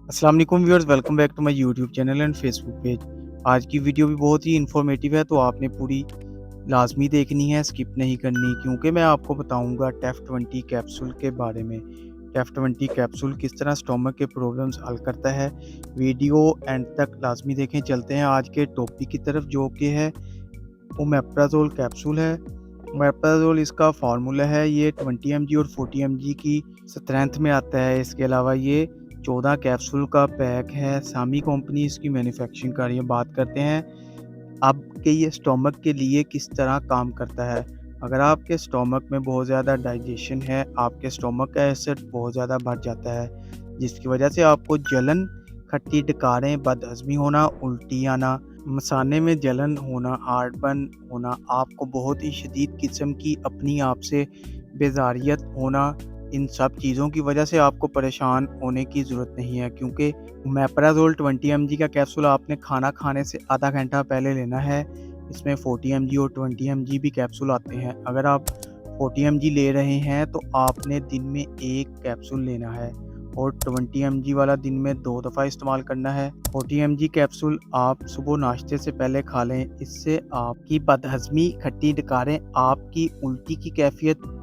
अस्सलाम वालेकुम viewers, welcome back to my YouTube channel and Facebook page. आज की वीडियो भी बहुत ही इन्फॉर्मेटिव है, तो आपने पूरी लाज़मी देखनी है, स्किप नहीं करनी, क्योंकि मैं आपको बताऊंगा टेफ 20 कैप्सूल के बारे में। टेफ 20 कैप्सूल किस तरह स्टोमक के प्रॉब्लम्स हल करता है। वीडियो एंड तक लाज़मी देखें। चलते हैं आज के टॉपिक की तरफ, जो कि है ओमेप्राज़ोल कैप्सूल है। ओमेप्राज़ोल इसका फार्मूला है, ये 20 mg और 40 mg की स्ट्रेंथ में आता है। इसके अलावा ये 14 कैप्सूल का पैक है। सामी कंपनी इसकी मैन्युफैक्चरिंग कर रही है। बात करते हैं आपके ये स्टोमक के लिए किस तरह काम करता है। अगर आपके स्टोमक में बहुत ज़्यादा डाइजेशन है, आपके स्टोमक का एसिड बहुत ज़्यादा बढ़ जाता है, जिसकी वजह से आपको जलन, खट्टी डकारें, बदहज़मी होना, उल्टी आना, मसाने में जलन होना, हार्टबर्न होना, आपको बहुत ही शदीद किस्म की अपनी आप से बेजारियत होना, इन सब चीज़ों की वजह से आपको परेशान होने की ज़रूरत नहीं है, क्योंकि ओमेप्राज़ोल 20 mg का कैप्सूल आपने खाना खाने से आधा घंटा पहले लेना है। इसमें 40 mg और 20 mg भी कैप्सूल आते हैं। अगर आप 40 mg ले रहे हैं तो आपने दिन में 1 कैप्सूल लेना है और 20 mg वाला दिन में 2 दफ़ा इस्तेमाल करना है। 40 mg कैप्सूल आप सुबह नाश्ते से पहले खा लें। इससे आपकी बदहज़मी, खट्टी डकारें, आपकी उल्टी की कैफियत,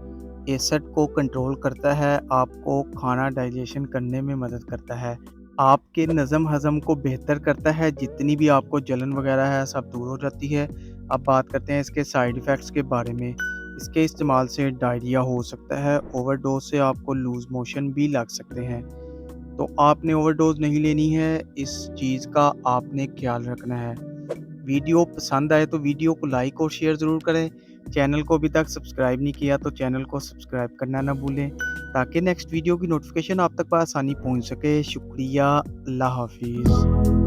एसिड को कंट्रोल करता है, आपको खाना डाइजेशन करने में मदद करता है, आपके नज़म हज़म को बेहतर करता है, जितनी भी आपको जलन वगैरह है सब दूर हो जाती है। अब बात करते हैं इसके साइड इफ़ेक्ट्स के बारे में। इसके इस्तेमाल से डायरिया हो सकता है, ओवरडोज़ से आपको लूज़ मोशन भी लग सकते हैं। तो आपने ओवरडोज़ नहीं लेनी है, इस चीज़ का आपने ख्याल रखना है। वीडियो पसंद आए तो वीडियो को लाइक और शेयर ज़रूर करें। चैनल को अभी तक सब्सक्राइब नहीं किया तो चैनल को सब्सक्राइब करना ना भूलें, ताकि नेक्स्ट वीडियो की नोटिफिकेशन आप तक बआसानी पहुंच सके। शुक्रिया। अल्लाह हाफिज़।